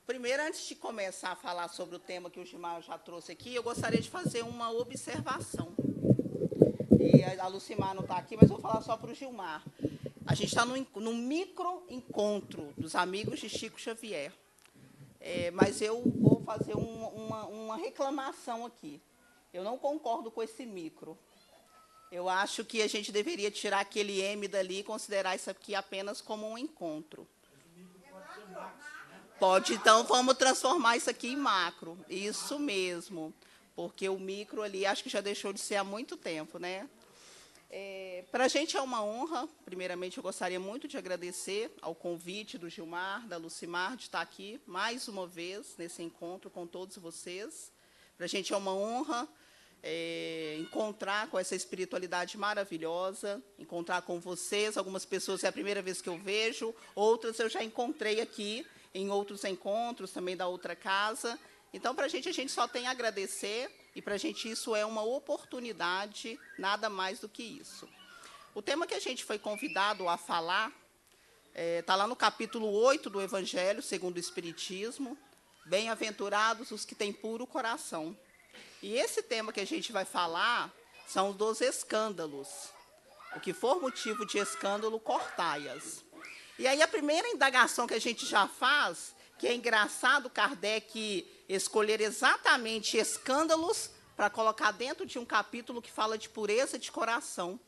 Primeiro, antes de começar a falar sobre o tema que o Gilmar já trouxe aqui, eu gostaria de fazer uma observação. E a Lucimar não está aqui, mas vou falar só para o Gilmar. A gente está no micro-encontro dos amigos de Chico Xavier. Mas eu vou fazer uma reclamação aqui. Eu não concordo com esse micro. Eu acho que a gente deveria tirar aquele M dali e considerar isso aqui apenas como um encontro. Pode, então, vamos transformar isso aqui em macro. Isso mesmo. Porque o micro ali, acho que já deixou de ser há muito tempo, né? Para a gente é uma honra. Primeiramente, eu gostaria muito de agradecer ao convite do Gilmar, da Lucimar, de estar aqui mais uma vez nesse encontro com todos vocês. Para a gente é uma honra encontrar com essa espiritualidade maravilhosa, encontrar com vocês. Algumas pessoas é a primeira vez que eu vejo, outras eu já encontrei aqui em outros encontros, também da outra casa. Então, para a gente só tem a agradecer, e para a gente isso é uma oportunidade, nada mais do que isso. O tema que a gente foi convidado a falar está lá no capítulo 8 do Evangelho, segundo o Espiritismo, bem-aventurados os que têm puro coração. E esse tema que a gente vai falar são os dos escândalos. O que for motivo de escândalo, cortai-as. E aí a primeira indagação que a gente já faz, que é engraçado Kardec escolher exatamente escândalos para colocar dentro de um capítulo que fala de pureza de coração.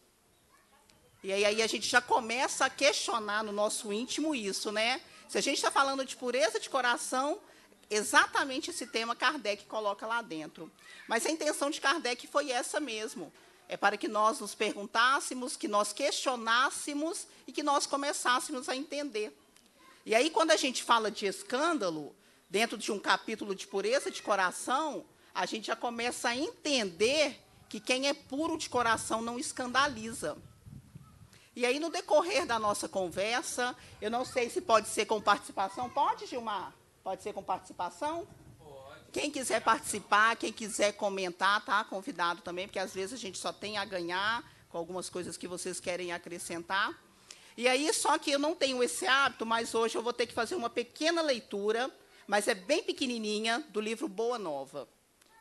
E aí a gente já começa a questionar no nosso íntimo isso, né? Se a gente está falando de pureza de coração, exatamente esse tema Kardec coloca lá dentro. Mas a intenção de Kardec foi essa mesmo. É para que nós nos perguntássemos, que nós questionássemos e que nós começássemos a entender. E aí, quando a gente fala de escândalo, dentro de um capítulo de pureza de coração, a gente já começa a entender que quem é puro de coração não escandaliza. E aí, no decorrer da nossa conversa, eu não sei se pode ser com participação. Pode, Gilmar? Pode ser com participação? Quem quiser participar, quem quiser comentar, está convidado também, porque às vezes a gente só tem a ganhar com algumas coisas que vocês querem acrescentar. E aí, só que eu não tenho esse hábito, mas hoje eu vou ter que fazer uma pequena leitura, mas é bem pequenininha, do livro Boa Nova.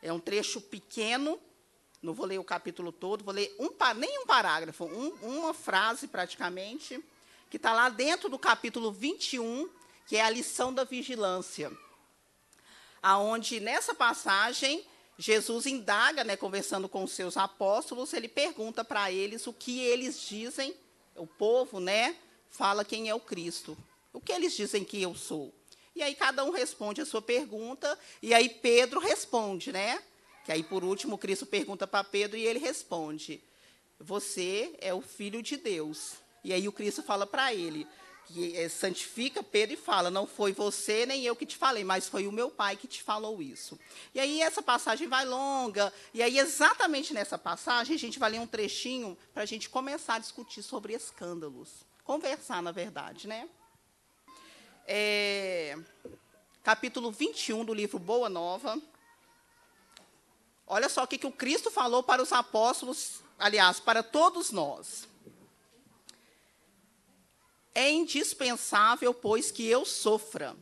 É um trecho pequeno, não vou ler o capítulo todo, vou ler nem um parágrafo, uma frase praticamente, que está lá dentro do capítulo 21, que é a lição da vigilância. Aonde, nessa passagem, Jesus indaga, né, conversando com os seus apóstolos, ele pergunta para eles o que eles dizem, o povo, né, fala quem é o Cristo. O que eles dizem que eu sou? E aí cada um responde a sua pergunta, e aí Pedro responde, né? Que aí, por último, Cristo pergunta para Pedro e ele responde, você é o Filho de Deus. E aí o Cristo fala para ele, que santifica Pedro e fala, não foi você nem eu que te falei, mas foi o meu Pai que te falou isso. E aí essa passagem vai longa, e aí exatamente nessa passagem a gente vai ler um trechinho para a gente começar a discutir sobre escândalos. Conversar, na verdade, né? Capítulo 21 do livro Boa Nova. Olha só o que o Cristo falou para os apóstolos, aliás, para todos nós. É indispensável, pois, que eu sofra.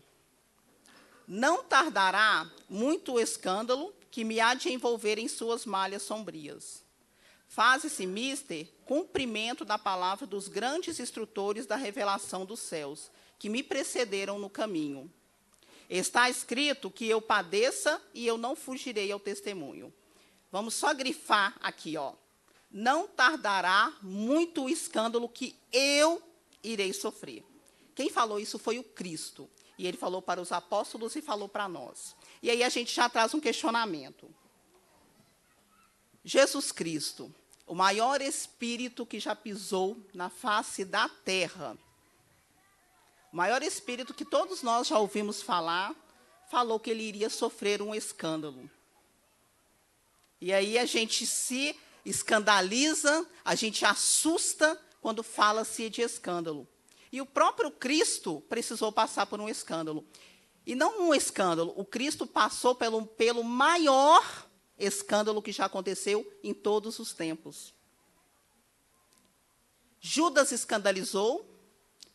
Não tardará muito o escândalo que me há de envolver em suas malhas sombrias. Faze-se mister cumprimento da palavra dos grandes instrutores da revelação dos céus, que me precederam no caminho. Está escrito que eu padeça e eu não fugirei ao testemunho. Vamos só grifar aqui, ó. Não tardará muito o escândalo que eu irei sofrer. Quem falou isso foi o Cristo. E ele falou para os apóstolos e falou para nós. E aí a gente já traz um questionamento. Jesus Cristo, o maior espírito que já pisou na face da terra, o maior espírito que todos nós já ouvimos falar, falou que ele iria sofrer um escândalo. E aí a gente se escandaliza, a gente assusta quando fala-se de escândalo. E o próprio Cristo precisou passar por um escândalo. E não um escândalo, o Cristo passou pelo maior escândalo que já aconteceu em todos os tempos. Judas escandalizou,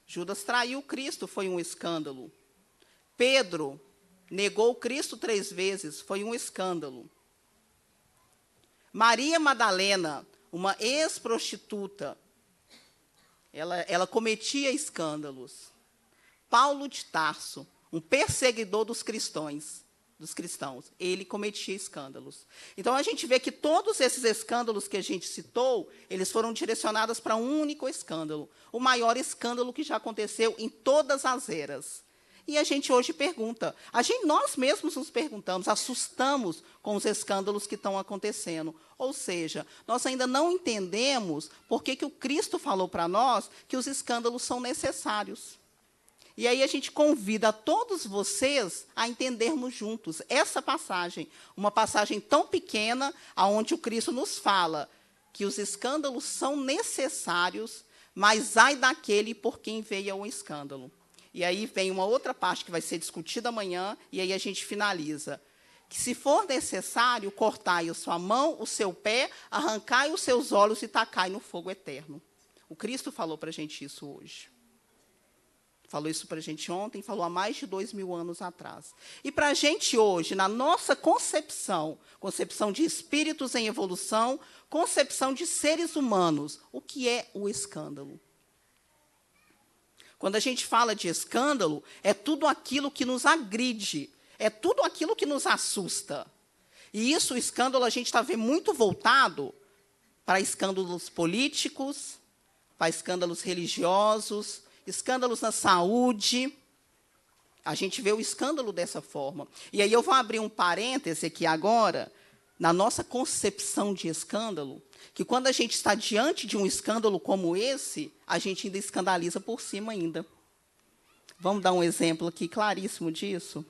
Judas traiu Cristo, foi um escândalo. Pedro negou Cristo 3 vezes, foi um escândalo. Maria Madalena, uma ex-prostituta, ela cometia escândalos. Paulo de Tarso, um perseguidor dos cristãos, ele cometia escândalos. Então, a gente vê que todos esses escândalos que a gente citou, eles foram direcionados para um único escândalo, o maior escândalo que já aconteceu em todas as eras. E a gente hoje pergunta, nós mesmos nos perguntamos, assustamos com os escândalos que estão acontecendo. Ou seja, nós ainda não entendemos por que o Cristo falou para nós que os escândalos são necessários. E aí a gente convida a todos vocês a entendermos juntos essa passagem, uma passagem tão pequena, onde o Cristo nos fala que os escândalos são necessários, mas ai daquele por quem veio o escândalo. E aí vem uma outra parte que vai ser discutida amanhã, e aí a gente finaliza. Que se for necessário, cortai a sua mão, o seu pé, arrancai os seus olhos e tacai no fogo eterno. O Cristo falou para a gente isso hoje. Falou isso para a gente ontem, falou há mais de 2000 anos atrás. E para a gente hoje, na nossa concepção de espíritos em evolução, concepção de seres humanos, o que é o escândalo? Quando a gente fala de escândalo, é tudo aquilo que nos agride, é tudo aquilo que nos assusta. E isso, o escândalo, a gente está vendo muito voltado para escândalos políticos, para escândalos religiosos, escândalos na saúde. A gente vê o escândalo dessa forma. E aí eu vou abrir um parêntese aqui agora, na nossa concepção de escândalo, que quando a gente está diante de um escândalo como esse, a gente ainda escandaliza por cima ainda. Vamos dar um exemplo aqui claríssimo disso?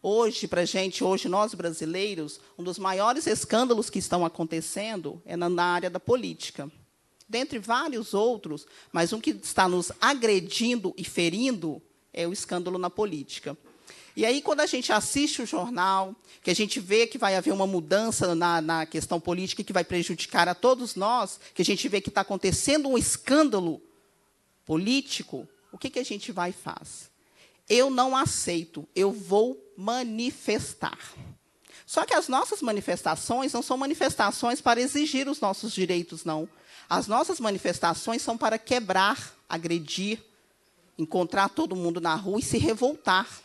Hoje, para a gente, nós brasileiros, um dos maiores escândalos que estão acontecendo é na área da política. Dentre vários outros, mas um que está nos agredindo e ferindo é o escândalo na política. E aí, quando a gente assiste o jornal, que a gente vê que vai haver uma mudança na questão política que vai prejudicar a todos nós, que a gente vê que está acontecendo um escândalo político, o que a gente vai e faz? Eu não aceito, eu vou manifestar. Só que as nossas manifestações não são manifestações para exigir os nossos direitos, não. As nossas manifestações são para quebrar, agredir, encontrar todo mundo na rua e se revoltar.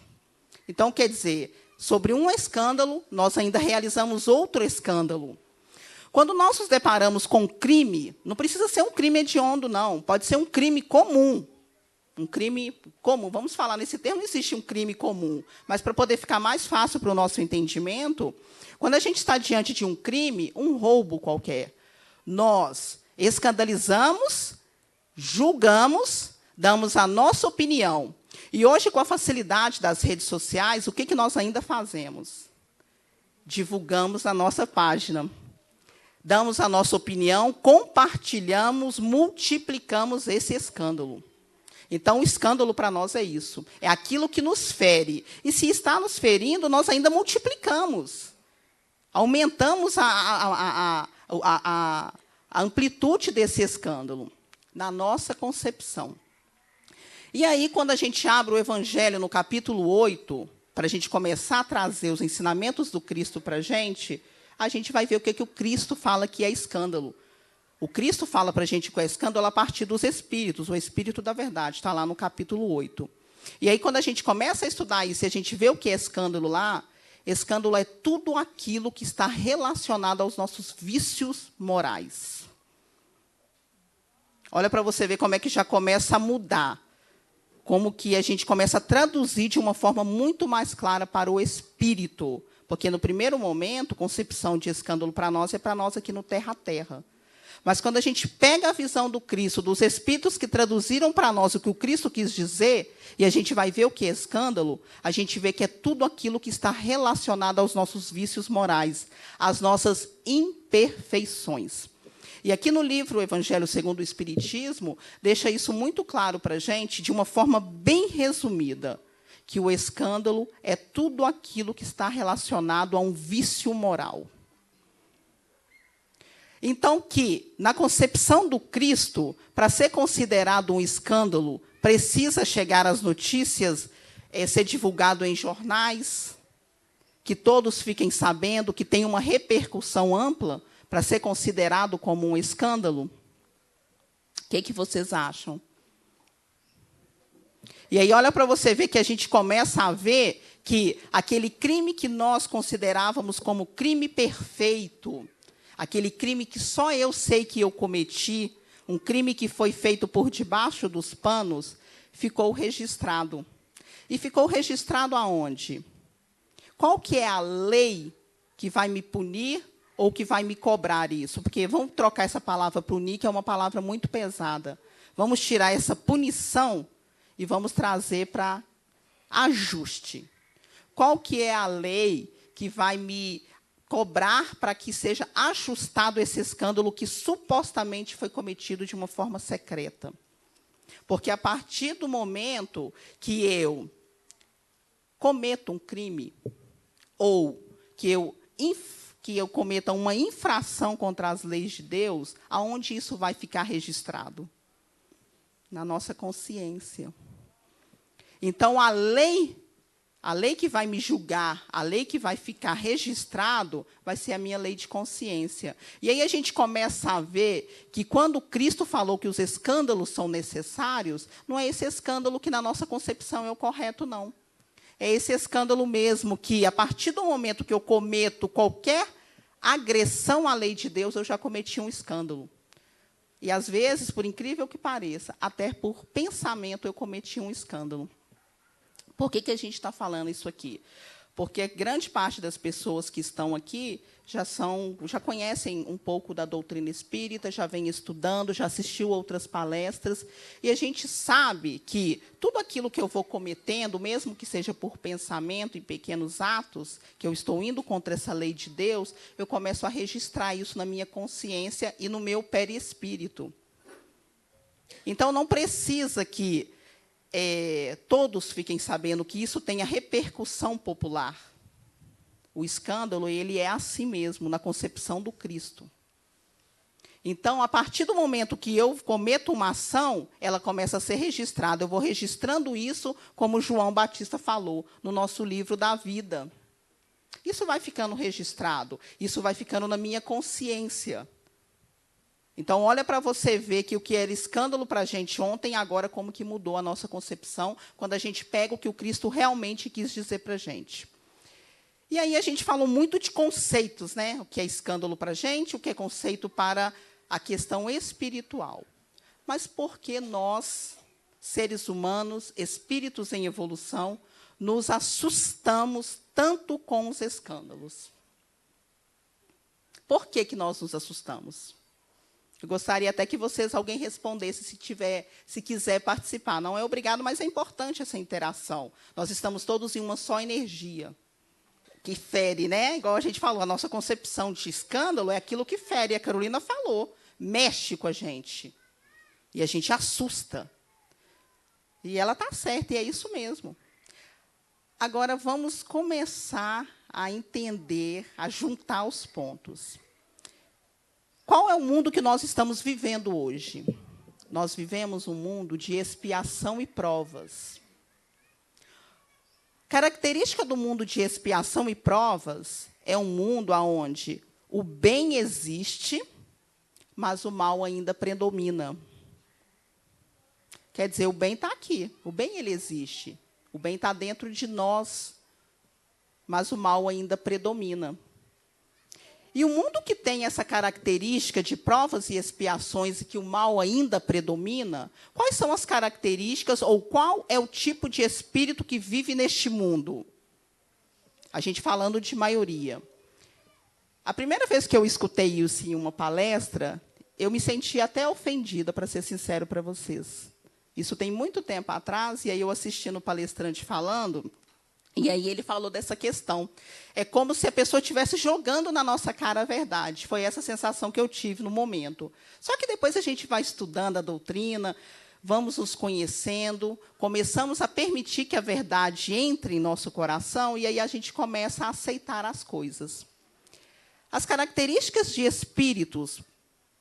Então, quer dizer, sobre um escândalo, nós ainda realizamos outro escândalo. Quando nós nos deparamos com um crime, não precisa ser um crime hediondo, não. Pode ser um crime comum. Um crime comum. Vamos falar nesse termo, não existe um crime comum. Mas, para poder ficar mais fácil para o nosso entendimento, quando a gente está diante de um crime, um roubo qualquer, nós escandalizamos, julgamos, damos a nossa opinião. E hoje, com a facilidade das redes sociais, o que nós ainda fazemos? Divulgamos a nossa página. Damos a nossa opinião, compartilhamos, multiplicamos esse escândalo. Então, o escândalo para nós é isso. É aquilo que nos fere. E se está nos ferindo, nós ainda multiplicamos. Aumentamos a amplitude desse escândalo, na nossa concepção. E aí, quando a gente abre o Evangelho no capítulo 8, para a gente começar a trazer os ensinamentos do Cristo para a gente vai ver o que o Cristo fala que é escândalo. O Cristo fala para a gente que é escândalo a partir dos Espíritos, o Espírito da Verdade, está lá no capítulo 8. E aí, quando a gente começa a estudar isso e a gente vê o que é escândalo lá, escândalo é tudo aquilo que está relacionado aos nossos vícios morais. Olha para você ver como é que já começa a mudar. Como que a gente começa a traduzir de uma forma muito mais clara para o espírito. Porque, no primeiro momento, concepção de escândalo para nós é para nós aqui no terra a terra. Mas, quando a gente pega a visão do Cristo, dos espíritos que traduziram para nós o que o Cristo quis dizer, e a gente vai ver o que é escândalo, a gente vê que é tudo aquilo que está relacionado aos nossos vícios morais, às nossas imperfeições. E aqui no livro Evangelho segundo o Espiritismo, deixa isso muito claro para a gente, de uma forma bem resumida, que o escândalo é tudo aquilo que está relacionado a um vício moral. Então, que, na concepção do Cristo, para ser considerado um escândalo, precisa chegar às notícias, ser divulgado em jornais, que todos fiquem sabendo, que tem uma repercussão ampla para ser considerado como um escândalo? O que vocês acham? E aí, olha para você ver que a gente começa a ver que aquele crime que nós considerávamos como crime perfeito, aquele crime que só eu sei que eu cometi, um crime que foi feito por debaixo dos panos, ficou registrado. E ficou registrado aonde? Qual que é a lei que vai me punir ou que vai me cobrar isso? Porque vamos trocar essa palavra punir, que é uma palavra muito pesada. Vamos tirar essa punição e vamos trazer para ajuste. Qual que é a lei que vai me cobrar para que seja ajustado esse escândalo que supostamente foi cometido de uma forma secreta? Porque a partir do momento que eu cometo um crime, ou que eu cometa uma infração contra as leis de Deus, aonde isso vai ficar registrado? Na nossa consciência. Então, a lei que vai me julgar, a lei que vai ficar registrado, vai ser a minha lei de consciência. E aí a gente começa a ver que quando Cristo falou que os escândalos são necessários, não é esse escândalo que na nossa concepção é o correto, não. É esse escândalo mesmo que, a partir do momento que eu cometo qualquer agressão à lei de Deus, eu já cometi um escândalo. E, às vezes, por incrível que pareça, até por pensamento eu cometi um escândalo. Por que a gente está falando isso aqui? Porque grande parte das pessoas que estão aqui já conhecem um pouco da doutrina espírita, já vem estudando, já assistiu outras palestras, e a gente sabe que tudo aquilo que eu vou cometendo, mesmo que seja por pensamento e pequenos atos, que eu estou indo contra essa lei de Deus, eu começo a registrar isso na minha consciência e no meu perispírito. Então, não precisa que todos fiquem sabendo que isso tenha repercussão popular. O escândalo, ele é assim mesmo, na concepção do Cristo. Então, a partir do momento que eu cometo uma ação, ela começa a ser registrada. Eu vou registrando isso, como João Batista falou, no nosso livro da vida. Isso vai ficando registrado, isso vai ficando na minha consciência. Então, olha para você ver que o que era escândalo para a gente ontem, agora como que mudou a nossa concepção, quando a gente pega o que o Cristo realmente quis dizer para a gente. E aí a gente falou muito de conceitos, né? O que é escândalo para a gente, o que é conceito para a questão espiritual. Mas por que nós, seres humanos, espíritos em evolução, nos assustamos tanto com os escândalos? Por que nós nos assustamos? Eu gostaria até que alguém respondesse, se quiser participar. Não é obrigado, mas é importante essa interação. Nós estamos todos em uma só energia, que fere, né? Igual a gente falou, a nossa concepção de escândalo é aquilo que fere. A Carolina falou, mexe com a gente. E a gente assusta. E ela está certa, e é isso mesmo. Agora, vamos começar a entender, a juntar os pontos. Qual é o mundo que nós estamos vivendo hoje? Nós vivemos um mundo de expiação e provas. Característica do mundo de expiação e provas é um mundo onde o bem existe, mas o mal ainda predomina. Quer dizer, o bem está aqui, o bem ele existe, o bem está dentro de nós, mas o mal ainda predomina. E o mundo que tem essa característica de provas e expiações e que o mal ainda predomina, quais são as características ou qual é o tipo de espírito que vive neste mundo? A gente falando de maioria. A primeira vez que eu escutei isso em uma palestra, eu me senti até ofendida, para ser sincero para vocês. Isso tem muito tempo atrás, e aí eu assistindo o palestrante falando, e aí ele falou dessa questão. É como se a pessoa estivesse jogando na nossa cara a verdade. Foi essa sensação que eu tive no momento. Só que depois a gente vai estudando a doutrina, vamos nos conhecendo, começamos a permitir que a verdade entre em nosso coração, e aí a gente começa a aceitar as coisas. As características de espíritos,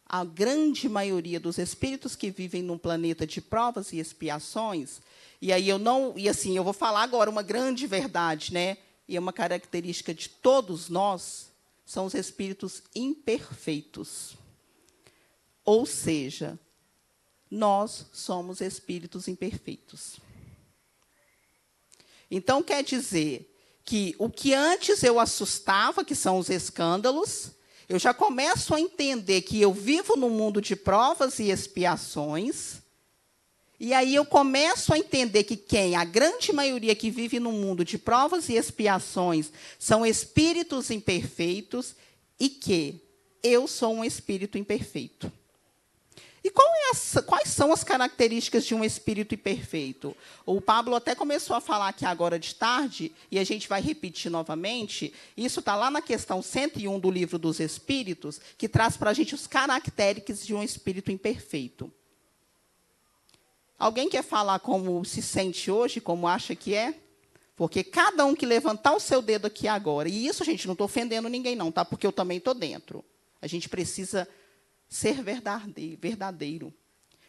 a grande maioria dos espíritos que vivem num planeta de provas e expiações, e aí eu vou falar agora uma grande verdade, né? e é uma característica de todos nós, são os espíritos imperfeitos. Ou seja, nós somos espíritos imperfeitos. Então, quer dizer que o que antes eu assustava, que são os escândalos, eu já começo a entender que eu vivo num mundo de provas e expiações, e aí eu começo a entender que a grande maioria que vive num mundo de provas e expiações, são espíritos imperfeitos, e que eu sou um espírito imperfeito. E quais são as características de um espírito imperfeito? O Pablo até começou a falar aqui agora de tarde, e a gente vai repetir novamente. Isso está lá na questão 101 do Livro dos Espíritos, que traz para a gente os caracteres de um espírito imperfeito. Alguém quer falar como se sente hoje, como acha que é? Porque cada um que levantar o seu dedo aqui agora, e isso, gente, não estou ofendendo ninguém, não, tá? Porque eu também estou dentro. A gente precisa ser verdadeiro.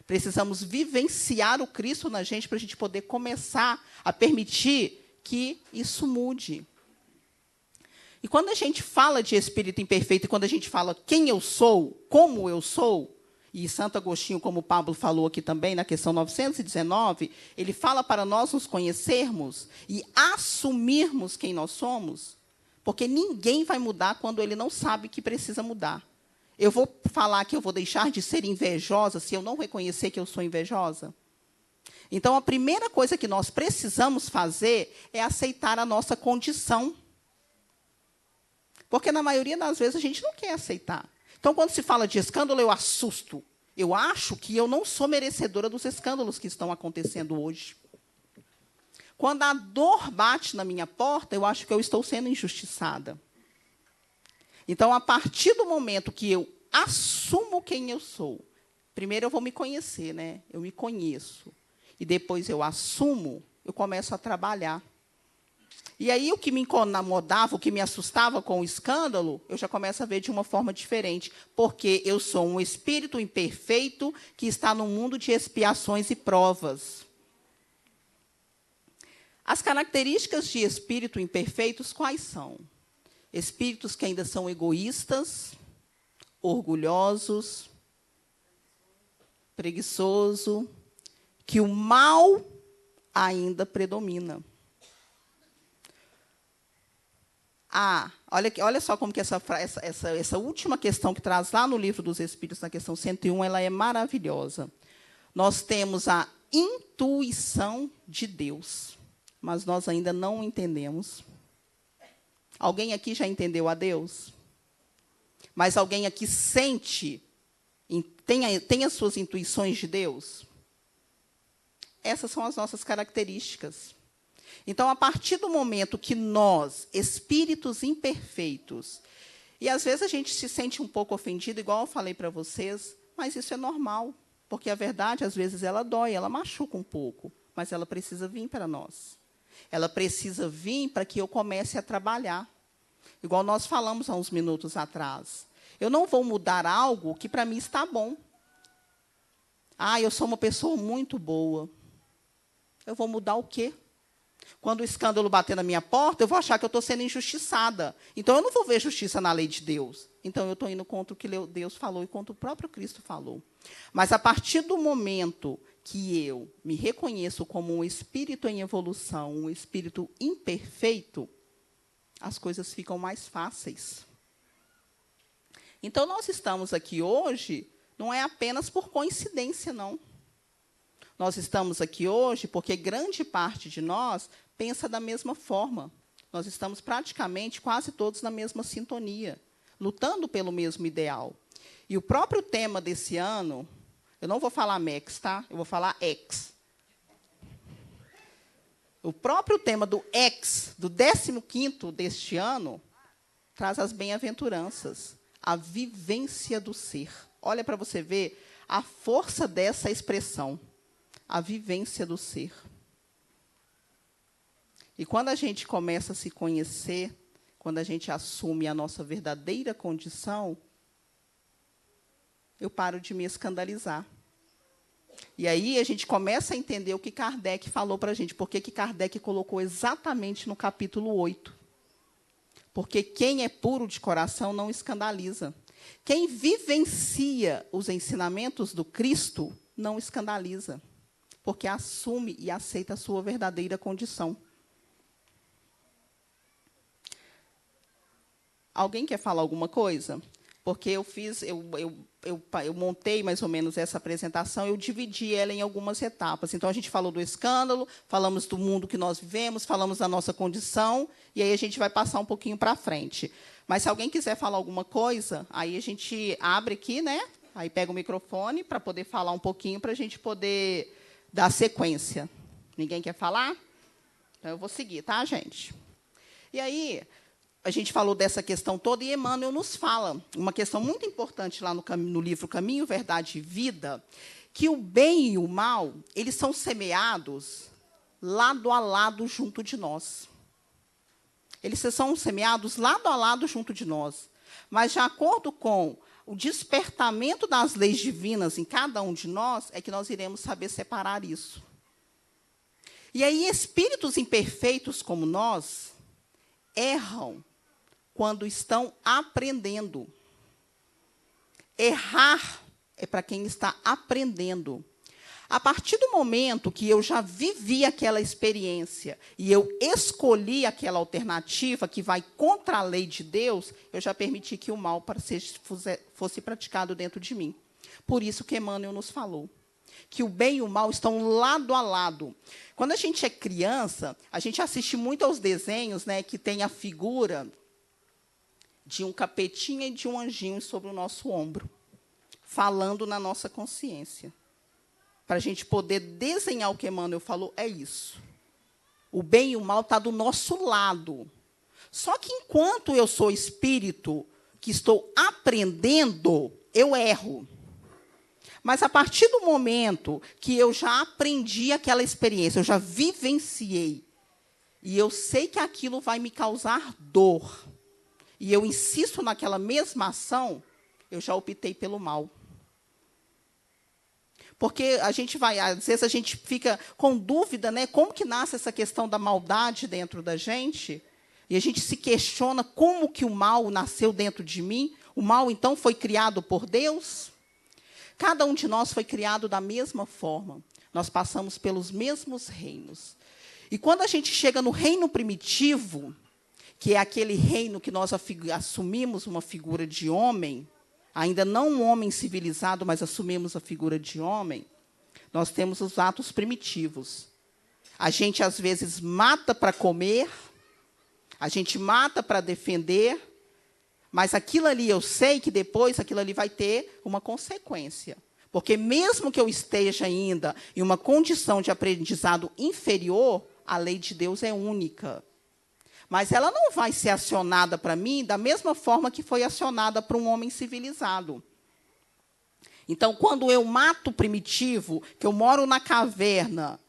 Precisamos vivenciar o Cristo na gente para a gente poder começar a permitir que isso mude. E quando a gente fala de espírito imperfeito, e quando a gente fala quem eu sou, como eu sou, e Santo Agostinho, como o Pablo falou aqui também, na questão 919, ele fala para nós nos conhecermos e assumirmos quem nós somos, porque ninguém vai mudar quando ele não sabe que precisa mudar. Eu vou falar que eu vou deixar de ser invejosa se eu não reconhecer que eu sou invejosa? Então, a primeira coisa que nós precisamos fazer é aceitar a nossa condição. Porque, na maioria das vezes, a gente não quer aceitar. Então, quando se fala de escândalo, eu assusto. Eu acho que eu não sou merecedora dos escândalos que estão acontecendo hoje. Quando a dor bate na minha porta, eu acho que eu estou sendo injustiçada. Então, a partir do momento que eu assumo quem eu sou, primeiro eu vou me conhecer, né? Eu me conheço. E depois eu assumo, eu começo a trabalhar. E aí, o que me incomodava, o que me assustava com o escândalo, eu já começo a ver de uma forma diferente. Porque eu sou um espírito imperfeito que está no mundo de expiações e provas. As características de espírito imperfeitos, quais são? Espíritos que ainda são egoístas, orgulhosos, preguiçoso, que o mal ainda predomina. Olha só como que essa última questão que traz lá no Livro dos Espíritos, na questão 101, ela é maravilhosa. Nós temos a intuição de Deus, mas nós ainda não entendemos. Alguém aqui já entendeu a Deus? Mas alguém aqui sente, tem as suas intuições de Deus? Essas são as nossas características. Então, a partir do momento que nós, espíritos imperfeitos, e às vezes a gente se sente um pouco ofendido, igual eu falei para vocês, mas isso é normal, porque a verdade, às vezes, ela dói, ela machuca um pouco, mas ela precisa vir para nós. Ela precisa vir para que eu comece a trabalhar. Igual nós falamos há uns minutos atrás. Eu não vou mudar algo que para mim está bom. Eu sou uma pessoa muito boa. Eu vou mudar o quê? Quando o escândalo bater na minha porta, eu vou achar que eu estou sendo injustiçada. Então, eu não vou ver justiça na lei de Deus. Então, eu estou indo contra o que Deus falou e contra o próprio Cristo falou. Mas, a partir do momento que eu me reconheço como um espírito em evolução, um espírito imperfeito, as coisas ficam mais fáceis. Então, nós estamos aqui hoje, não é apenas por coincidência, não. Nós estamos aqui hoje porque grande parte de nós pensa da mesma forma. Nós estamos praticamente quase todos na mesma sintonia, lutando pelo mesmo ideal. E o próprio tema desse ano, eu não vou falar MEX, tá? Eu vou falar X. O próprio tema do X, do 15º deste ano, traz as bem-aventuranças, a vivência do ser. Olha para você ver a força dessa expressão, a vivência do ser. E quando a gente começa a se conhecer, quando a gente assume a nossa verdadeira condição, eu paro de me escandalizar. E aí a gente começa a entender o que Kardec falou para a gente, porque que Kardec colocou exatamente no capítulo 8. Porque quem é puro de coração não escandaliza. Quem vivencia os ensinamentos do Cristo não escandaliza, porque assume e aceita a sua verdadeira condição. Alguém quer falar alguma coisa? Porque eu montei mais ou menos essa apresentação, eu dividi ela em algumas etapas. Então, a gente falou do escândalo, falamos do mundo que nós vivemos, falamos da nossa condição, e aí a gente vai passar um pouquinho para frente. Mas, se alguém quiser falar alguma coisa, aí a gente abre aqui, né? Aí pega o microfone para poder falar um pouquinho, para a gente poder dar sequência. Ninguém quer falar? Então, eu vou seguir, tá, gente? E aí, a gente falou dessa questão toda, e Emmanuel nos fala uma questão muito importante lá no livro Caminho, Verdade e Vida, que o bem e o mal, eles são semeados lado a lado junto de nós. Eles são semeados lado a lado junto de nós. Mas, de acordo com o despertamento das leis divinas em cada um de nós, é que nós iremos saber separar isso. E aí, espíritos imperfeitos como nós erram quando estão aprendendo. Errar é para quem está aprendendo. A partir do momento que eu já vivi aquela experiência e eu escolhi aquela alternativa que vai contra a lei de Deus, eu já permiti que o mal fosse praticado dentro de mim. Por isso que Emmanuel nos falou que o bem e o mal estão lado a lado. Quando a gente é criança, a gente assiste muito aos desenhos, né, que tem a figura de um capetinha e de um anjinho sobre o nosso ombro, falando na nossa consciência. Para a gente poder desenhar o que Emmanuel falou, é isso. O bem e o mal estão do nosso lado. Só que, enquanto eu sou espírito, que estou aprendendo, eu erro. Mas, a partir do momento que eu já aprendi aquela experiência, eu já vivenciei, e eu sei que aquilo vai me causar dor, e eu insisto naquela mesma ação, eu já optei pelo mal. Porque às vezes a gente fica com dúvida, né? Como que nasce essa questão da maldade dentro da gente? E a gente se questiona como que o mal nasceu dentro de mim. O mal, então, foi criado por Deus? Cada um de nós foi criado da mesma forma. Nós passamos pelos mesmos reinos. E quando a gente chega no reino primitivo, que é aquele reino que nós assumimos uma figura de homem, ainda não um homem civilizado, mas assumimos a figura de homem, nós temos os atos primitivos. A gente, às vezes, mata para comer, a gente mata para defender, mas aquilo ali, eu sei que depois aquilo ali vai ter uma consequência. Porque mesmo que eu esteja ainda em uma condição de aprendizado inferior, a lei de Deus é única. Mas ela não vai ser acionada para mim da mesma forma que foi acionada para um homem civilizado. Então, quando eu mato o primitivo, que eu moro na caverna,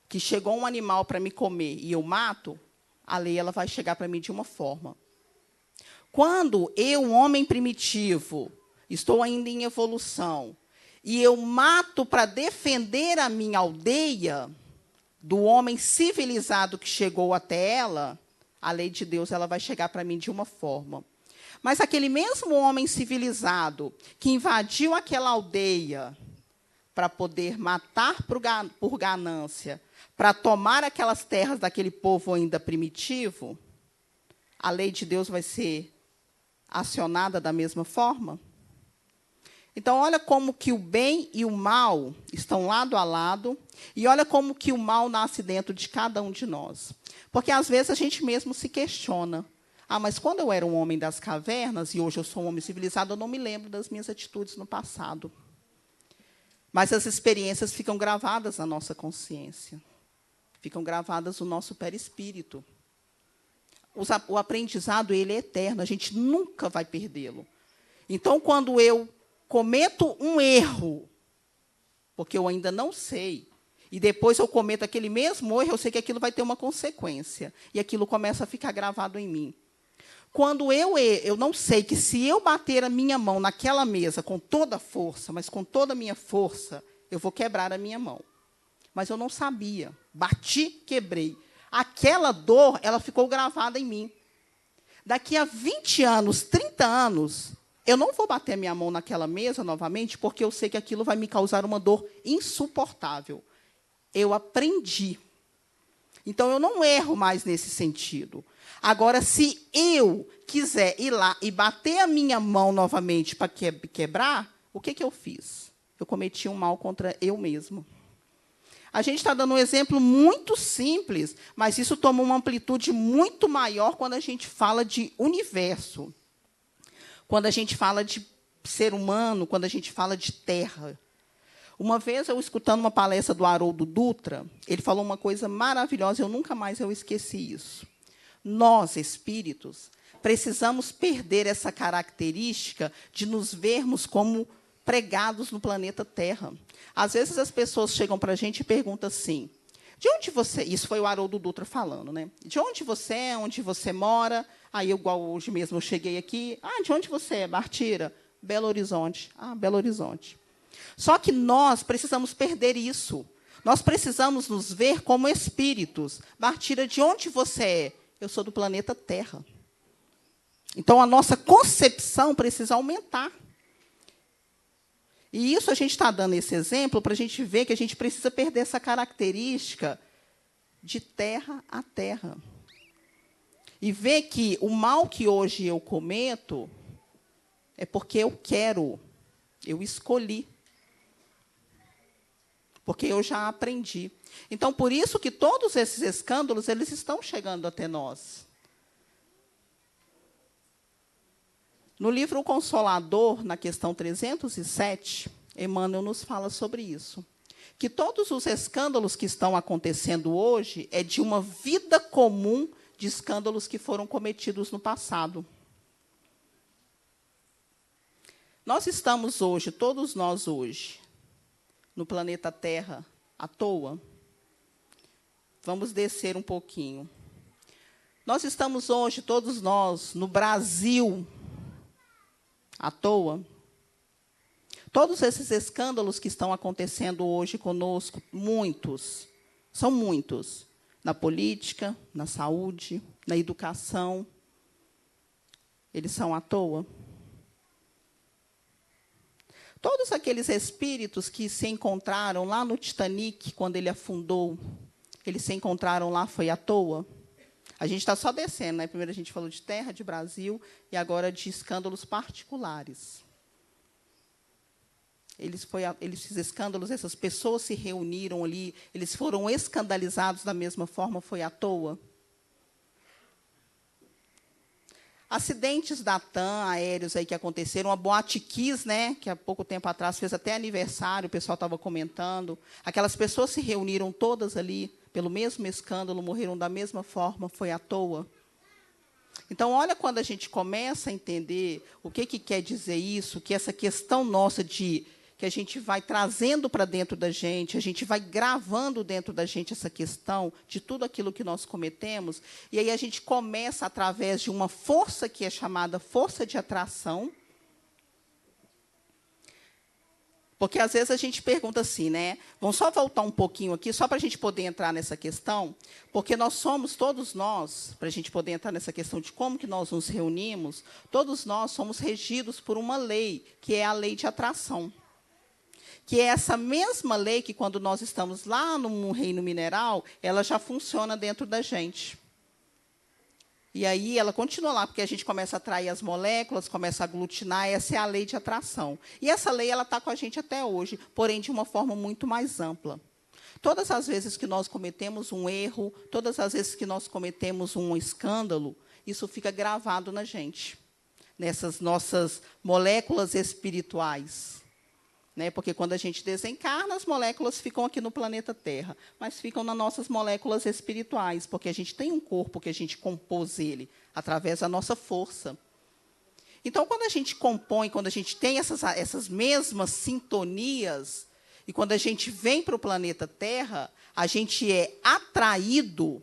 que chegou um animal para me comer e eu mato, a lei ela vai chegar para mim de uma forma. Quando eu, um homem primitivo, estou ainda em evolução, e eu mato para defender a minha aldeia do homem civilizado que chegou até ela, a lei de Deus ela vai chegar para mim de uma forma. Mas aquele mesmo homem civilizado que invadiu aquela aldeia para poder matar por ganância, para tomar aquelas terras daquele povo ainda primitivo, a lei de Deus vai ser acionada da mesma forma? Então, olha como que o bem e o mal estão lado a lado, e olha como que o mal nasce dentro de cada um de nós. Porque, às vezes, a gente mesmo se questiona. Ah, mas quando eu era um homem das cavernas, e hoje eu sou um homem civilizado, eu não me lembro das minhas atitudes no passado. Mas as experiências ficam gravadas na nossa consciência. Ficam gravadas no nosso perispírito. O aprendizado, ele é eterno, a gente nunca vai perdê-lo. Então, quando eu cometo um erro, porque eu ainda não sei, e depois eu cometo aquele mesmo erro, eu sei que aquilo vai ter uma consequência, e aquilo começa a ficar gravado em mim. Quando eu não sei que se eu bater a minha mão naquela mesa com toda a força, mas com toda a minha força, eu vou quebrar a minha mão. Mas eu não sabia. Bati, quebrei. Aquela dor, ela ficou gravada em mim. Daqui a 20 anos, 30 anos, eu não vou bater a minha mão naquela mesa novamente, porque eu sei que aquilo vai me causar uma dor insuportável. Eu aprendi. Então, eu não erro mais nesse sentido. Agora, se eu quiser ir lá e bater a minha mão novamente para quebrar, o que eu fiz? Eu cometi um mal contra eu mesmo. A gente está dando um exemplo muito simples, mas isso toma uma amplitude muito maior quando a gente fala de universo, quando a gente fala de ser humano, quando a gente fala de terra. Uma vez, eu escutando uma palestra do Haroldo Dutra, ele falou uma coisa maravilhosa, eu nunca mais esqueci isso. Nós, espíritos, precisamos perder essa característica de nos vermos como pregados no planeta Terra. Às vezes, as pessoas chegam para a gente e perguntam assim, de onde você... Isso foi o Haroldo Dutra falando, né? De onde você é, onde você mora? Aí, igual hoje mesmo, eu cheguei aqui. Ah, de onde você é? Bartira? Belo Horizonte. Ah, Belo Horizonte. Só que nós precisamos perder isso. Nós precisamos nos ver como espíritos. Bartira, de onde você é? Eu sou do planeta Terra. Então, a nossa concepção precisa aumentar. E isso a gente está dando esse exemplo para a gente ver que a gente precisa perder essa característica de terra a terra. E ver que o mal que hoje eu cometo é porque eu quero, eu escolhi. Porque eu já aprendi. Então, por isso que todos esses escândalos, eles estão chegando até nós. No livro O Consolador, na questão 307, Emmanuel nos fala sobre isso. Que todos os escândalos que estão acontecendo hoje é de uma vida comum de escândalos que foram cometidos no passado. Nós estamos hoje, todos nós hoje, no planeta Terra, à toa. Vamos descer um pouquinho. Nós estamos hoje, todos nós, no Brasil, à toa. Todos esses escândalos que estão acontecendo hoje conosco, muitos, são muitos, na política, na saúde, na educação, eles são à toa. Todos aqueles espíritos que se encontraram lá no Titanic, quando ele afundou, eles se encontraram lá, foi à toa? A gente está só descendo, né? Primeiro a gente falou de terra, de Brasil, e agora de escândalos particulares. Esses escândalos, essas pessoas se reuniram ali, eles foram escandalizados da mesma forma, foi à toa? Acidentes da TAM, aéreos aí que aconteceram, a Boate Kiss, né, que há pouco tempo atrás fez até aniversário, o pessoal estava comentando. Aquelas pessoas se reuniram todas ali pelo mesmo escândalo, morreram da mesma forma, foi à toa? Então, olha quando a gente começa a entender o que quer dizer isso, que essa questão nossa de que a gente vai trazendo para dentro da gente, a gente vai gravando dentro da gente essa questão de tudo aquilo que nós cometemos, e aí a gente começa, através de uma força que é chamada força de atração, porque, às vezes, a gente pergunta assim, né? Vamos só voltar um pouquinho aqui, só para a gente poder entrar nessa questão, porque nós somos, todos nós, para a gente poder entrar nessa questão de como que nós nos reunimos, todos nós somos regidos por uma lei, que é a lei de atração. Que é essa mesma lei que, quando nós estamos lá no reino mineral, ela já funciona dentro da gente. E aí ela continua lá, porque a gente começa a atrair as moléculas, começa a aglutinar, essa é a lei de atração. E essa lei está com a gente até hoje, porém de uma forma muito mais ampla. Todas as vezes que nós cometemos um erro, todas as vezes que nós cometemos um escândalo, isso fica gravado na gente, nessas nossas moléculas espirituais. Né? Porque, quando a gente desencarna, as moléculas ficam aqui no planeta Terra, mas ficam nas nossas moléculas espirituais, porque a gente tem um corpo que a gente compôs ele, através da nossa força. Então, quando a gente compõe, quando a gente tem essas mesmas sintonias, e quando a gente vem para o planeta Terra, a gente é atraído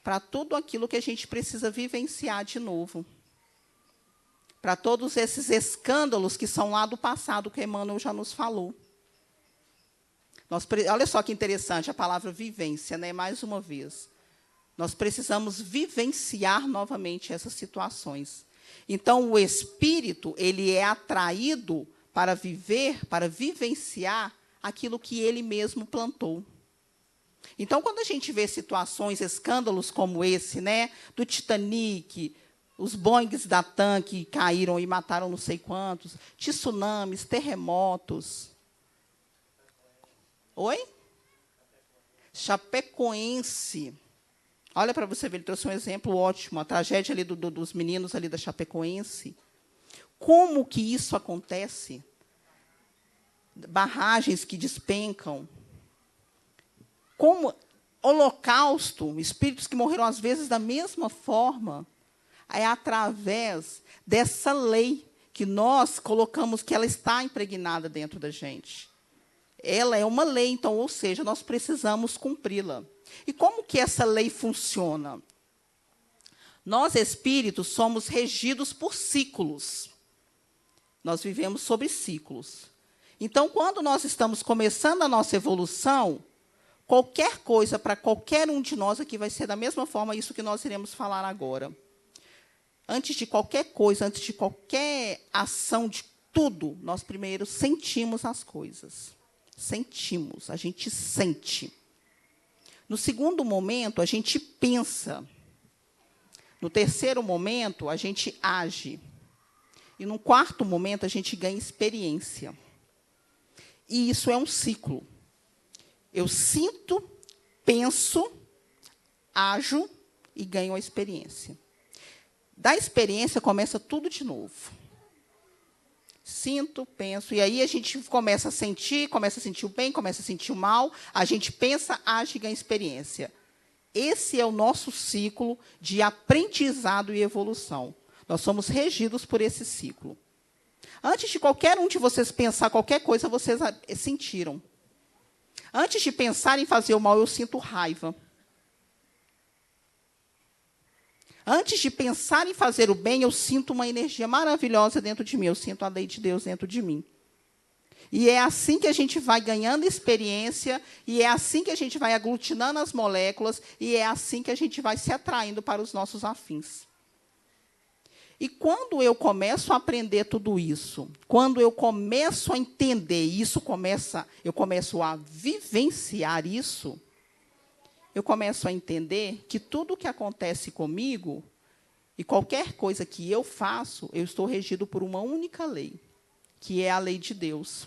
para tudo aquilo que a gente precisa vivenciar de novo. Para todos esses escândalos que são lá do passado, que Emmanuel já nos falou. Olha só que interessante a palavra vivência, né? Mais uma vez. Nós precisamos vivenciar novamente essas situações. Então, o espírito, ele é atraído para viver, para vivenciar aquilo que ele mesmo plantou. Então, quando a gente vê situações, escândalos como esse, né, do Titanic, os Boeings da TAM que caíram e mataram não sei quantos, tsunamis, terremotos. Oi? Chapecoense. Olha para você ver, ele trouxe um exemplo ótimo, a tragédia ali dos meninos ali da Chapecoense. Como que isso acontece? Barragens que despencam. Como holocausto, espíritos que morreram às vezes da mesma forma, é através dessa lei que nós colocamos que ela está impregnada dentro da gente. Ela é uma lei, então, ou seja, nós precisamos cumpri-la. E como que essa lei funciona? Nós, espíritos, somos regidos por ciclos. Nós vivemos sobre ciclos. Então, quando nós estamos começando a nossa evolução, qualquer coisa para qualquer um de nós aqui vai ser da mesma forma isso que nós iremos falar agora. Antes de qualquer coisa, antes de qualquer ação, de tudo, nós primeiro sentimos as coisas. Sentimos, a gente sente. No segundo momento, a gente pensa. No terceiro momento, a gente age. E no quarto momento, a gente ganha experiência. E isso é um ciclo. Eu sinto, penso, ajo e ganho a experiência. Da experiência, começa tudo de novo. Sinto, penso, e aí a gente começa a sentir o bem, começa a sentir o mal, a gente pensa, age e ganha experiência. Esse é o nosso ciclo de aprendizado e evolução. Nós somos regidos por esse ciclo. Antes de qualquer um de vocês pensar qualquer coisa, vocês sentiram. Antes de pensar em fazer o mal, eu sinto raiva. Antes de pensar em fazer o bem, eu sinto uma energia maravilhosa dentro de mim. Eu sinto a lei de Deus dentro de mim. E é assim que a gente vai ganhando experiência, e é assim que a gente vai aglutinando as moléculas, e é assim que a gente vai se atraindo para os nossos afins. E quando eu começo a aprender tudo isso, quando eu começo a entender isso, eu começo a vivenciar isso, eu começo a entender que tudo o que acontece comigo, e qualquer coisa que eu faço, eu estou regido por uma única lei, que é a lei de Deus.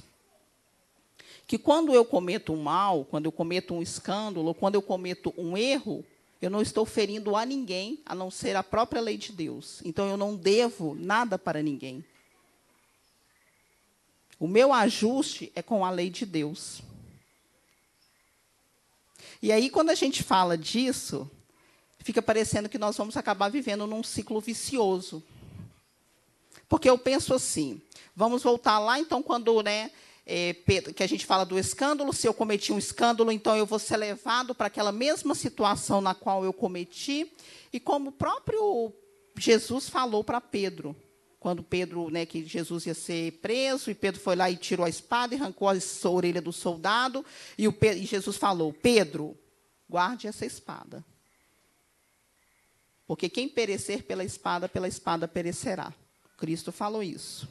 Que quando eu cometo um mal, quando eu cometo um escândalo, quando eu cometo um erro, eu não estou ferindo a ninguém, a não ser a própria lei de Deus. Então, eu não devo nada para ninguém. O meu ajuste é com a lei de Deus. E aí, quando a gente fala disso, fica parecendo que nós vamos acabar vivendo num ciclo vicioso. Porque eu penso assim, vamos voltar lá, então, quando, que a gente fala do escândalo, se eu cometi um escândalo, então eu vou ser levado para aquela mesma situação na qual eu cometi, e como o próprio Jesus falou para Pedro, quando Pedro, que Jesus ia ser preso, e Pedro foi lá e tirou a espada e arrancou a orelha do soldado, e Jesus falou, Pedro, guarde essa espada. Porque quem perecer pela espada perecerá. Cristo falou isso.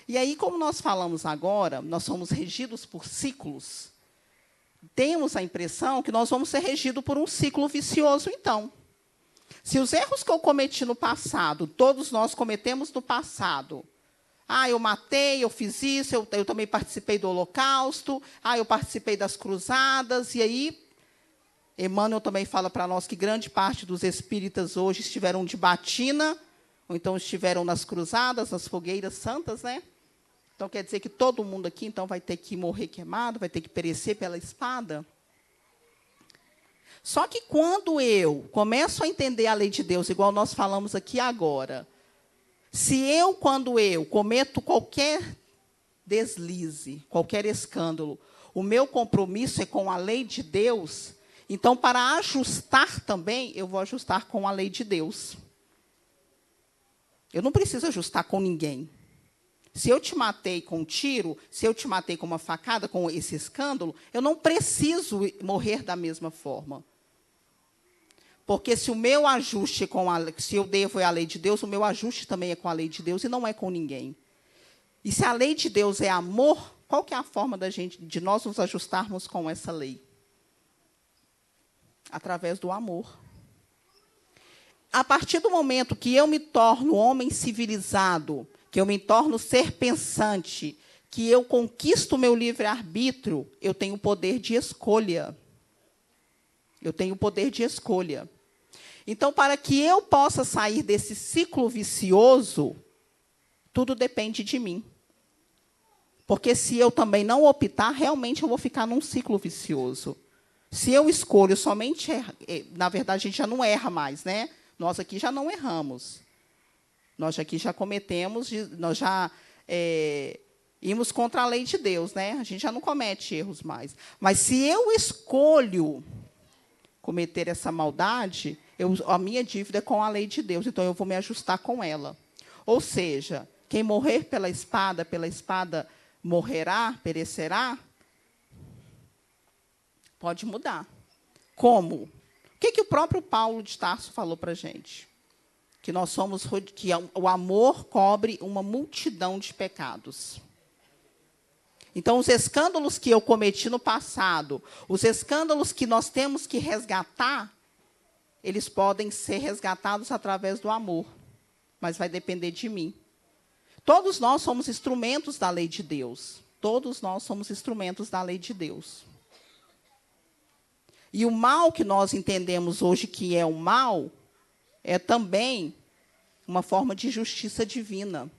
E aí, como nós falamos agora, nós somos regidos por ciclos, temos a impressão que nós vamos ser regidos por um ciclo vicioso, então. Se os erros que eu cometi no passado, todos nós cometemos no passado, eu matei, eu fiz isso, eu também participei do Holocausto, eu participei das cruzadas, e aí, Emmanuel também fala para nós que grande parte dos espíritas hoje estiveram de batina, ou então estiveram nas cruzadas, nas fogueiras santas, né? Então, quer dizer que todo mundo aqui então, vai ter que morrer queimado, vai ter que perecer pela espada? Só que quando eu começo a entender a lei de Deus, igual nós falamos aqui agora, quando eu cometo qualquer deslize, qualquer escândalo, o meu compromisso é com a lei de Deus, então, para ajustar também, eu vou ajustar com a lei de Deus. Eu não preciso ajustar com ninguém. Se eu te matei com um tiro, se eu te matei com uma facada, com esse escândalo, eu não preciso morrer da mesma forma. Porque se o meu ajuste se eu devo é a lei de Deus, o meu ajuste também é com a lei de Deus e não é com ninguém. E se a lei de Deus é amor, qual que é a forma de nós nos ajustarmos com essa lei? Através do amor. A partir do momento que eu me torno homem civilizado, que eu me torno ser pensante, que eu conquisto o meu livre-arbítrio, eu tenho poder de escolha. Eu tenho poder de escolha. Então, para que eu possa sair desse ciclo vicioso, tudo depende de mim. Porque se eu também não optar, realmente eu vou ficar num ciclo vicioso. Se eu escolho somente... Na verdade, a gente já não erra mais, né? Nós aqui já não erramos. Nós aqui já cometemos... Nós já ímos contra a lei de Deus, né? A gente já não comete erros mais. Mas se eu escolho cometer essa maldade, a minha dívida é com a lei de Deus, então eu vou me ajustar com ela. Ou seja, quem morrer pela espada morrerá, perecerá, pode mudar. Como? O que o próprio Paulo de Tarso falou para a gente? Que o amor cobre uma multidão de pecados. Então, os escândalos que eu cometi no passado, os escândalos que nós temos que resgatar, eles podem ser resgatados através do amor, mas vai depender de mim. Todos nós somos instrumentos da lei de Deus. Todos nós somos instrumentos da lei de Deus. E o mal que nós entendemos hoje que é o mal, é também uma forma de justiça divina.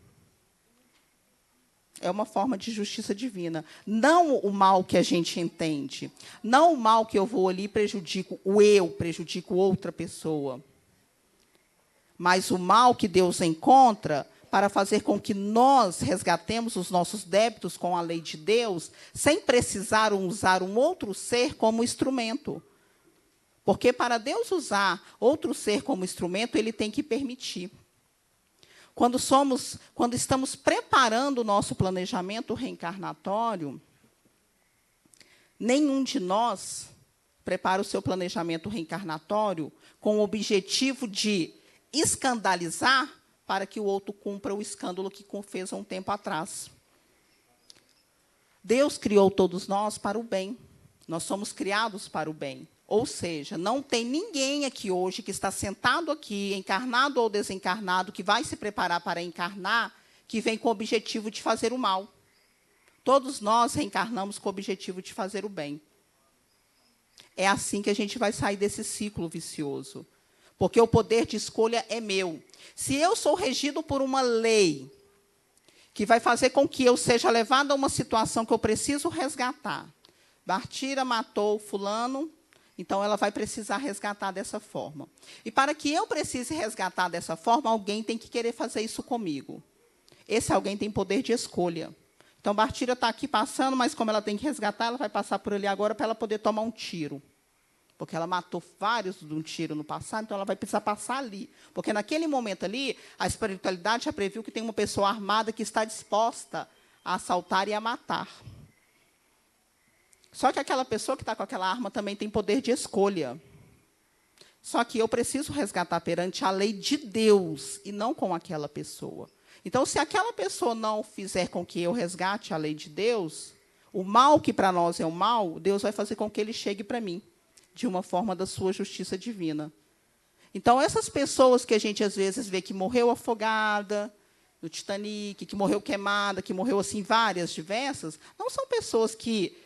É uma forma de justiça divina. Não o mal que a gente entende. Não o mal que eu vou ali e prejudico outra pessoa. Mas o mal que Deus encontra para fazer com que nós resgatemos os nossos débitos com a lei de Deus, sem precisar usar um outro ser como instrumento. Porque para Deus usar outro ser como instrumento, ele tem que permitir. Quando estamos preparando o nosso planejamento reencarnatório, nenhum de nós prepara o seu planejamento reencarnatório com o objetivo de escandalizar para que o outro cumpra o escândalo que fez há um tempo atrás. Deus criou todos nós para o bem. Nós somos criados para o bem. Ou seja, não tem ninguém aqui hoje que está sentado aqui, encarnado ou desencarnado, que vai se preparar para encarnar, que vem com o objetivo de fazer o mal. Todos nós reencarnamos com o objetivo de fazer o bem. É assim que a gente vai sair desse ciclo vicioso. Porque o poder de escolha é meu. Se eu sou regido por uma lei que vai fazer com que eu seja levado a uma situação que eu preciso resgatar. Bartira matou fulano, então ela vai precisar resgatar dessa forma. E para que eu precise resgatar dessa forma, alguém tem que querer fazer isso comigo. Esse alguém tem poder de escolha. Então, Bartira está aqui passando, mas como ela tem que resgatar, ela vai passar por ali agora para ela poder tomar um tiro. Porque ela matou vários de um tiro no passado, então ela vai precisar passar ali. Porque naquele momento ali, a espiritualidade já previu que tem uma pessoa armada que está disposta a assaltar e a matar. Só que aquela pessoa que está com aquela arma também tem poder de escolha. Só que eu preciso resgatar perante a lei de Deus e não com aquela pessoa. Então, se aquela pessoa não fizer com que eu resgate a lei de Deus, o mal que para nós é o mal, Deus vai fazer com que ele chegue para mim, de uma forma da sua justiça divina. Então, essas pessoas que a gente, às vezes, vê que morreu afogada no Titanic, que morreu queimada, que morreu assim, várias, diversas, não são pessoas que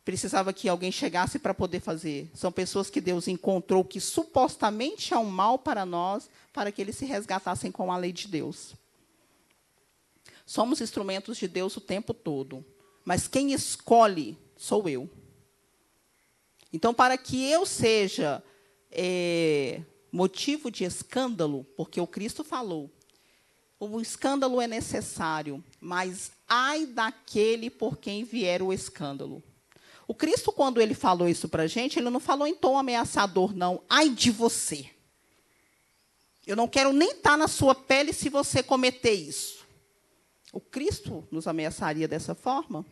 precisava que alguém chegasse para poder fazer. São pessoas que Deus encontrou que supostamente é um mal para nós, para que eles se resgatassem com a lei de Deus. Somos instrumentos de Deus o tempo todo, mas quem escolhe sou eu. Então, para que eu seja motivo de escândalo, porque o Cristo falou, o escândalo é necessário, mas ai daquele por quem vier o escândalo. O Cristo, quando ele falou isso para a gente, ele não falou em tom ameaçador, não. Ai de você. Eu não quero nem estar na sua pele se você cometer isso. O Cristo nos ameaçaria dessa forma?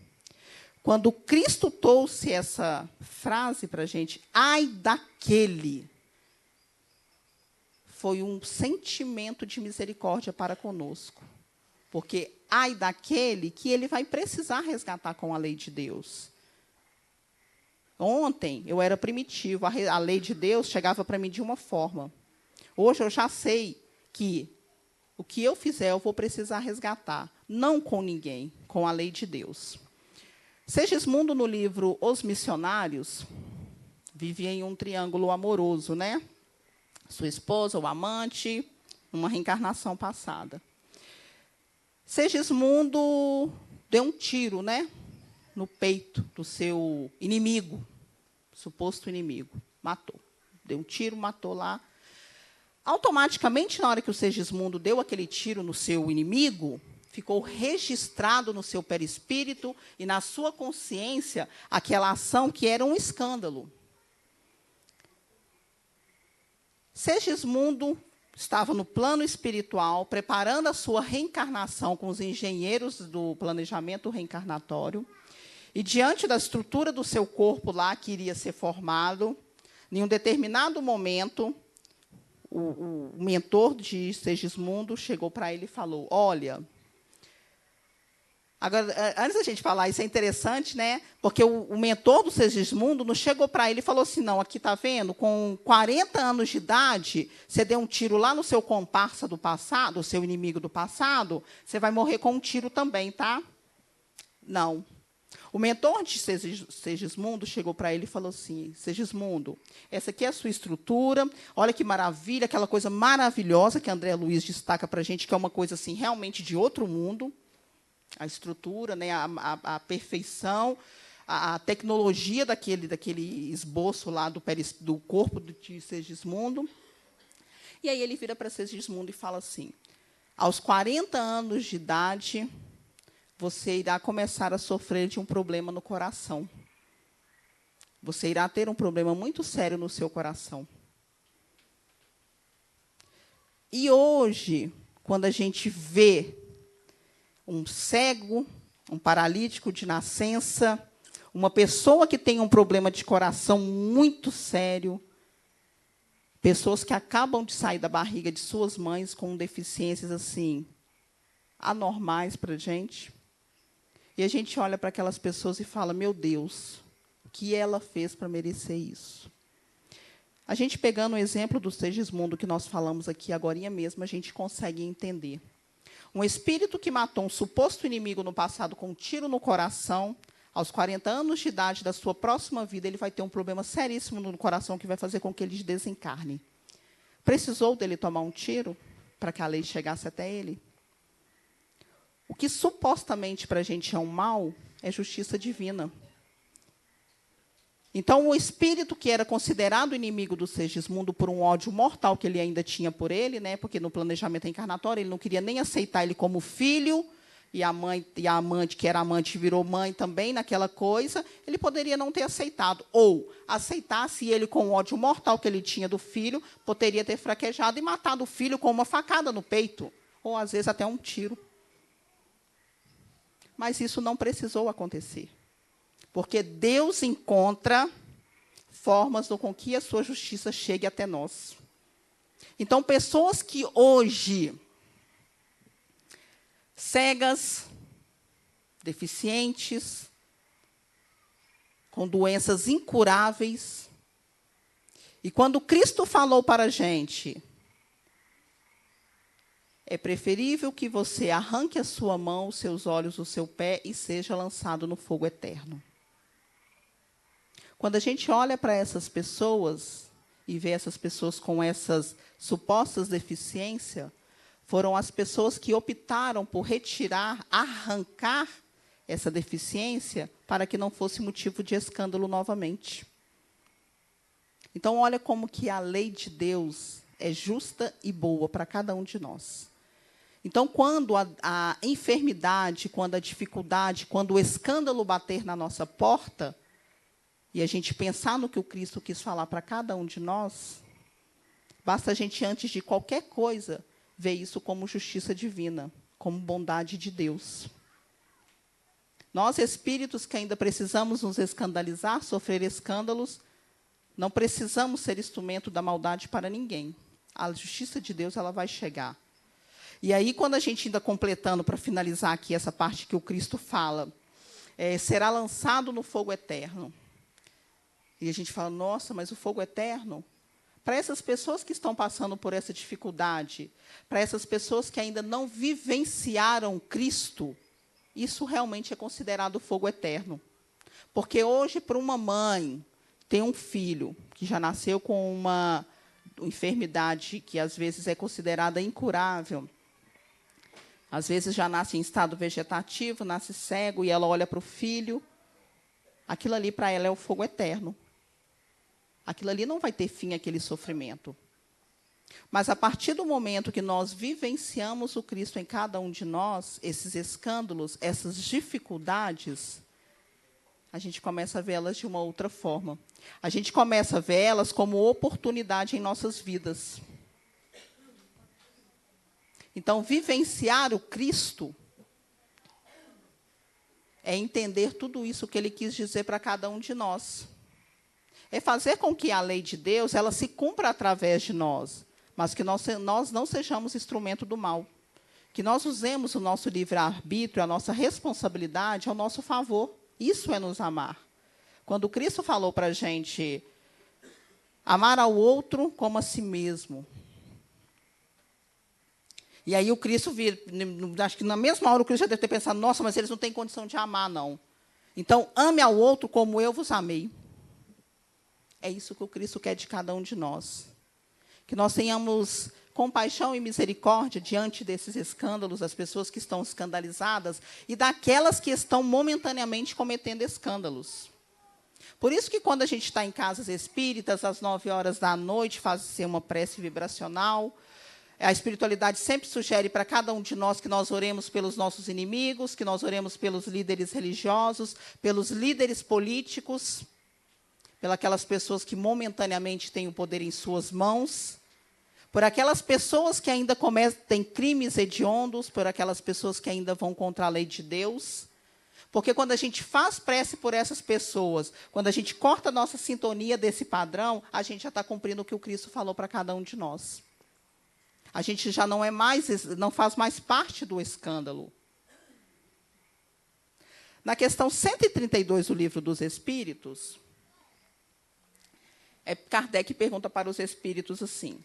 Quando Cristo trouxe essa frase para a gente, ai daquele foi um sentimento de misericórdia para conosco. Porque ai daquele que ele vai precisar resgatar com a lei de Deus. Ontem eu era primitivo, a lei de Deus chegava para mim de uma forma. Hoje eu já sei que o que eu fizer eu vou precisar resgatar. Não com ninguém, com a lei de Deus. Segismundo, no livro Os Missionários, vivia em um triângulo amoroso, né? Sua esposa, o amante, uma reencarnação passada. Segismundo deu um tiro, né, no peito do seu inimigo, suposto inimigo. Matou. Deu um tiro, matou lá. Automaticamente, na hora que o Segismundo deu aquele tiro no seu inimigo, ficou registrado no seu perispírito e na sua consciência aquela ação que era um escândalo. Segismundo estava no plano espiritual, preparando a sua reencarnação com os engenheiros do planejamento reencarnatório, e diante da estrutura do seu corpo lá, que iria ser formado, em um determinado momento, o mentor de Segismundo chegou para ele e falou, olha... Agora, antes da gente falar, isso é interessante, né? Porque o mentor do Segismundo não chegou para ele e falou assim, não, aqui está vendo, com 40 anos de idade, você deu um tiro lá no seu comparsa do passado, o seu inimigo do passado, você vai morrer com um tiro também, tá? Não. O mentor de Segismundo chegou para ele e falou assim, Segismundo, essa aqui é a sua estrutura, olha que maravilha, aquela coisa maravilhosa que André Luiz destaca para a gente, que é uma coisa assim, realmente de outro mundo, a estrutura, né, a perfeição, a tecnologia daquele esboço lá do corpo de Segismundo. E aí ele vira para Segismundo e fala assim, aos 40 anos de idade, você irá começar a sofrer de um problema no coração. Você irá ter um problema muito sério no seu coração. E hoje, quando a gente vê um cego, um paralítico de nascença, uma pessoa que tem um problema de coração muito sério, pessoas que acabam de sair da barriga de suas mães com deficiências assim anormais para a gente, e a gente olha para aquelas pessoas e fala, meu Deus, o que ela fez para merecer isso? A gente pegando o exemplo do Segismundo que nós falamos aqui agorinha mesmo, a gente consegue entender. Um espírito que matou um suposto inimigo no passado com um tiro no coração, aos 40 anos de idade da sua próxima vida, ele vai ter um problema seríssimo no coração que vai fazer com que ele desencarne. Precisou dele tomar um tiro para que a lei chegasse até ele? O que supostamente para a gente é um mal, é justiça divina. Então, o espírito que era considerado inimigo do Segismundo por um ódio mortal que ele ainda tinha por ele, né, porque no planejamento encarnatório ele não queria nem aceitar ele como filho, e a mãe e a amante, que era amante, virou mãe também naquela coisa, ele poderia não ter aceitado. Ou aceitasse ele com o ódio mortal que ele tinha do filho, poderia ter fraquejado e matado o filho com uma facada no peito, ou às vezes até um tiro. Mas isso não precisou acontecer. Porque Deus encontra formas com que a sua justiça chegue até nós. Então, pessoas que hoje, cegas, deficientes, com doenças incuráveis, e quando Cristo falou para a gente, é preferível que você arranque a sua mão, os seus olhos, o seu pé e seja lançado no fogo eterno. Quando a gente olha para essas pessoas e vê essas pessoas com essas supostas deficiências, foram as pessoas que optaram por retirar, arrancar essa deficiência para que não fosse motivo de escândalo novamente. Então, olha como que a lei de Deus é justa e boa para cada um de nós. Então, quando a enfermidade, quando a dificuldade, quando o escândalo bater na nossa porta, e a gente pensar no que o Cristo quis falar para cada um de nós, basta a gente, antes de qualquer coisa, ver isso como justiça divina, como bondade de Deus. Nós, espíritos que ainda precisamos nos escandalizar, sofrer escândalos, não precisamos ser instrumento da maldade para ninguém. A justiça de Deus ela vai chegar. E aí, quando a gente ainda completando, para finalizar aqui essa parte que o Cristo fala, será lançado no fogo eterno. E a gente fala, nossa, mas o fogo eterno? Para essas pessoas que estão passando por essa dificuldade, para essas pessoas que ainda não vivenciaram Cristo, isso realmente é considerado fogo eterno. Porque hoje, para uma mãe ter um filho que já nasceu com uma enfermidade que às vezes é considerada incurável, às vezes já nasce em estado vegetativo, nasce cego, e ela olha para o filho, aquilo ali para ela é o fogo eterno. Aquilo ali não vai ter fim, aquele sofrimento. Mas, a partir do momento que nós vivenciamos o Cristo em cada um de nós, esses escândalos, essas dificuldades, a gente começa a vê-las de uma outra forma. A gente começa a vê-las como oportunidade em nossas vidas. Então, vivenciar o Cristo é entender tudo isso que ele quis dizer para cada um de nós. É fazer com que a lei de Deus ela se cumpra através de nós, mas que nós não sejamos instrumento do mal. Que nós usemos o nosso livre-arbítrio, a nossa responsabilidade ao nosso favor. Isso é nos amar. Quando Cristo falou para a gente amar ao outro como a si mesmo. E aí o Cristo, acho que na mesma hora o Cristo já deve ter pensado, nossa, mas eles não têm condição de amar, não. Então, ame ao outro como eu vos amei. É isso que o Cristo quer de cada um de nós. Que nós tenhamos compaixão e misericórdia diante desses escândalos, das pessoas que estão escandalizadas e daquelas que estão momentaneamente cometendo escândalos. Por isso que quando a gente está em casas espíritas, às 9 horas da noite, faz-se uma prece vibracional. A espiritualidade sempre sugere para cada um de nós que nós oremos pelos nossos inimigos, que nós oremos pelos líderes religiosos, pelos líderes políticos, pelas pessoas que momentaneamente têm o poder em suas mãos, por aquelas pessoas que ainda cometem crimes hediondos, por aquelas pessoas que ainda vão contra a lei de Deus. Porque quando a gente faz prece por essas pessoas, quando a gente corta a nossa sintonia desse padrão, a gente já está cumprindo o que o Cristo falou para cada um de nós. A gente já não faz mais parte do escândalo. Na questão 132 do Livro dos Espíritos, Kardec pergunta para os espíritos assim: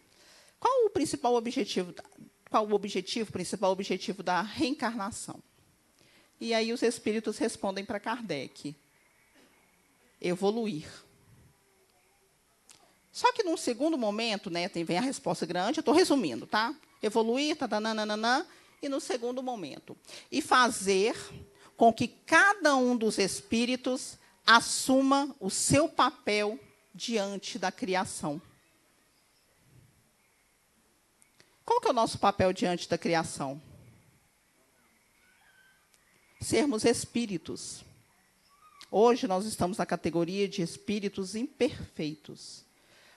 qual o principal objetivo da reencarnação? E aí os espíritos respondem para Kardec: evoluir. Só que num segundo momento, né, vem a resposta grande, eu estou resumindo, tá? Evoluir, tadananana, e no segundo momento. E fazer com que cada um dos espíritos assuma o seu papel diante da criação. Qual que é o nosso papel diante da criação? Sermos espíritos. Hoje nós estamos na categoria de espíritos imperfeitos.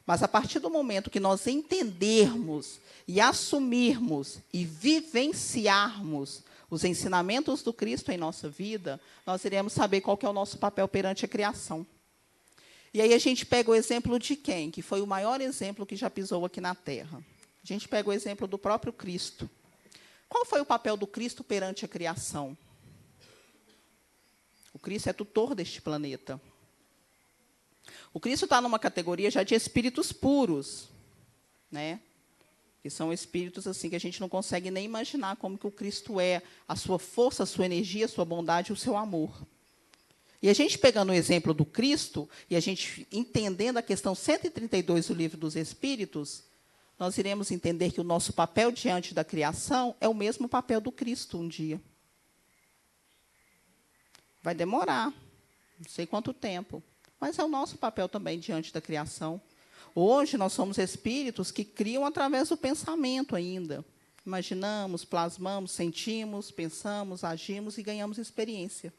Mas a partir do momento que nós entendermos e assumirmos e vivenciarmos os ensinamentos do Cristo em nossa vida, nós iremos saber qual que é o nosso papel perante a criação. E aí a gente pega o exemplo de quem? Que foi o maior exemplo que já pisou aqui na Terra. A gente pega o exemplo do próprio Cristo. Qual foi o papel do Cristo perante a criação? O Cristo é tutor deste planeta. O Cristo está numa categoria já de espíritos puros, né? Que são espíritos assim que a gente não consegue nem imaginar como que o Cristo é, a sua força, a sua energia, a sua bondade, o seu amor. E a gente pegando o exemplo do Cristo, e a gente entendendo a questão 132 do Livro dos Espíritos, nós iremos entender que o nosso papel diante da criação é o mesmo papel do Cristo um dia. Vai demorar, não sei quanto tempo, mas é o nosso papel também diante da criação. Hoje nós somos espíritos que criam através do pensamento ainda. Imaginamos, plasmamos, sentimos, pensamos, agimos e ganhamos experiência.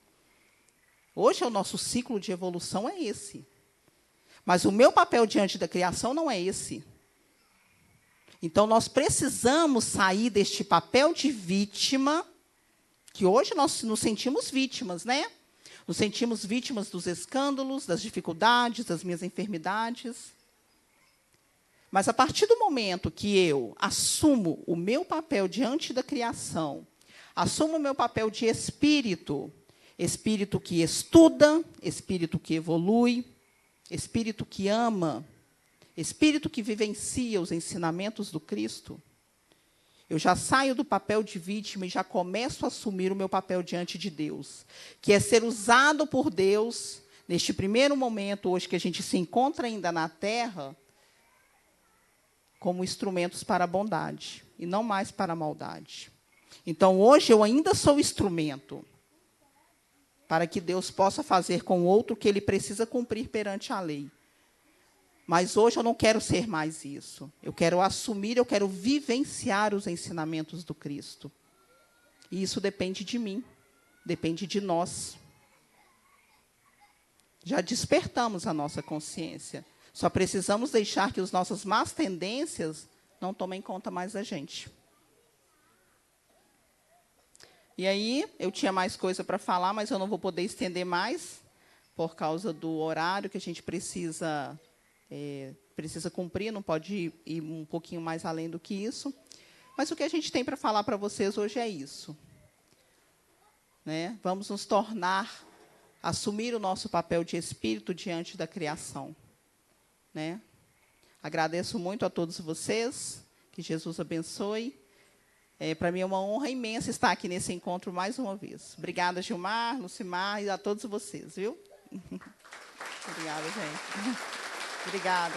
Hoje o nosso ciclo de evolução é esse. Mas o meu papel diante da criação não é esse. Então, nós precisamos sair deste papel de vítima, que hoje nós nos sentimos vítimas, né? Nos sentimos vítimas dos escândalos, das dificuldades, das minhas enfermidades. Mas, a partir do momento que eu assumo o meu papel diante da criação, assumo o meu papel de espírito, espírito que estuda, espírito que evolui, espírito que ama, espírito que vivencia os ensinamentos do Cristo, eu já saio do papel de vítima e já começo a assumir o meu papel diante de Deus, que é ser usado por Deus, neste primeiro momento, hoje que a gente se encontra ainda na terra, como instrumentos para a bondade, e não mais para a maldade. Então, hoje, eu ainda sou instrumento para que Deus possa fazer com o outro o que ele precisa cumprir perante a lei. Mas hoje eu não quero ser mais isso. Eu quero assumir, eu quero vivenciar os ensinamentos do Cristo. E isso depende de mim, depende de nós. Já despertamos a nossa consciência. Só precisamos deixar que as nossas más tendências não tomem conta mais da gente. E aí, eu tinha mais coisa para falar, mas eu não vou poder estender mais, por causa do horário que a gente precisa cumprir, não pode ir um pouquinho mais além do que isso. Mas o que a gente tem para falar para vocês hoje é isso. Né? Vamos nos tornar, assumir o nosso papel de espírito diante da criação. Né? Agradeço muito a todos vocês, que Jesus abençoe. Para mim é uma honra imensa estar aqui nesse encontro mais uma vez. Obrigada, Gilmar, Lucimar e a todos vocês, viu? Obrigada, gente. Obrigada.